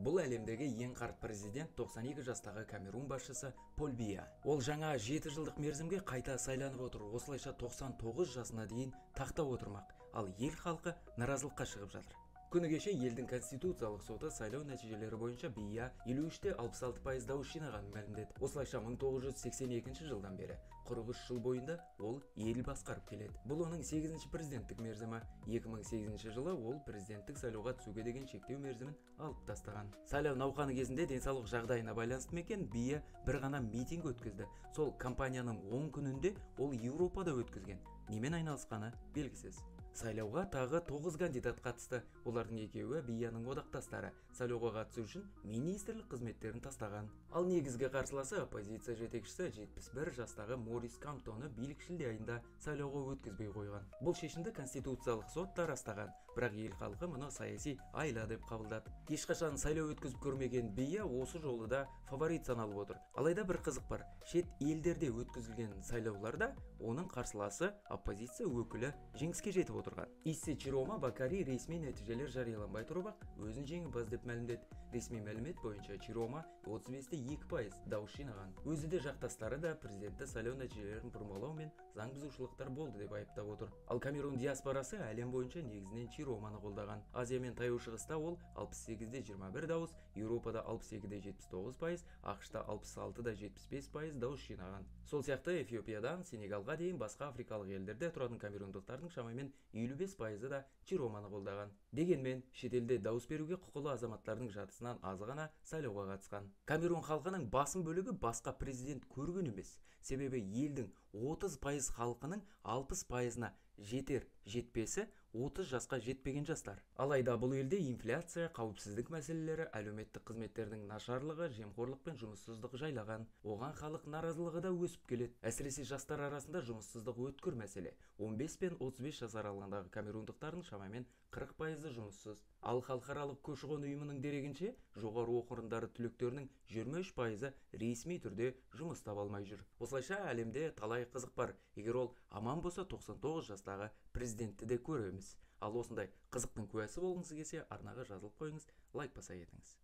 Бұл әлемдегі ең қарт президент 92 жастағы Камерун басшысы Пол Бия. Ол жаңа 7 жылдық мерзімге қайта сайланып отыр. Осылайша 99 жасына дейін тақта отырмақ. Ал ел халқы наразылыққа шығып жатыр. Күні кеше елдің конституциялық соты сайлау нәтижелері бойынша Бия 53,66% дауыс жинағанын мәлімдеді. Осылайша 1982 жылдан бері 43 жыл бойында ол ел басқарып келеді. Бұл оның 8-ші президенттік мерзімі. 2008 жылы ол президенттік сайлауға түсуге деген шектеу мерзімін алып тастаған. Сайлау науқаны кезінде денсаулық жағдайына байланысты екен Бия бір ғана митинг өткізді. Сол кампанияның 10 күнінде ол Еуропада өткізген. Немен айналысқаны белгісіз. Сайлауға тағы 9 кандидат қатысты. Олардың екеуі Бияның одақтастары. Сайлауға қатысу үшін министрлік қызметтерін тастаған. Ал негізгі қарсыласы оппозиция жетекшісі 71 жастағы Морис Камптоны билік шілде айында сайлауға өткізбей қойған. Бұл шешімді конституциялық сот та растаған, бірақ ел халқы мұны саяси айла деп қабылдады. Ешқашан сайлау өткізіп көрмеген Бия осы жолы да фаворит саналып отыр. Алайда бір қызық бар, шет елдерде өткізілген сайлауларда оның қарсыласы оппозиция өкілі жеңіске жетіп отырған. Иссе Чирома Бакари ресми нәтижелер жарияланбай тұрып өзін жеңімпаз деп мәлімдеді. Ресми мәлімет бойынша Чирома 35,2% дауыс жинаған. Өзі де жақтастары да президентті сайлау нәтижелерін бұрмалау мен заң бұзушылықтар болды деп айыптап отыр. Ал Камерун диаспорасы әлем бойынша негізінен Чироманы қолдаған. Азия мен Таяу Шығыста ол 68,21 дауыс, Еуропада 62,79%, ақш-та 66,75% дауыс жинаған. Сол сияқты Эфиопиядан Сенегалға дейін басқа африкалық елдерде тұратын камерундықтардың шамамен 55% да Чироманы қолдаған. Дегенмен, шетелде дауыс беруге құқылы азаматтардың жартысынан азы ғана сайлауға қатысқан. Камерун халқының басым бөлігі басқа президент көрген емес. Себебі елдің 30% халқының 60%-на жетер-жетпесі 30 жасқа жетпеген жастар. Алайда бұл елде инфляция, қауіпсіздік мәселелері, әлеуметтік қызметтердің нашарлығы, жемқорлық пен жұмыссыздық жайлаған. Оған халық наразылығы да өсіп келеді. Әсіресе жастар арасында жұмыссыздық өткір мәселе. 15 пен 35 жас аралығындағы камерундықтардың шамамен 40% жұмыссыз. Ал халықаралық көші-қон ұйымының дерегінше, жоғары оқу орындары түлектерінің 23% ресми түрде жұмыс таба алмай жүр. Осылайша әлемде талай қызық бар. Егер ол аман болса 99 жастағы президентті де көреміз. Ал осындай қызықтың куәсі болғыңыз келсе, арнаға жазылып қойыңыз, лайк баса кетіңіз.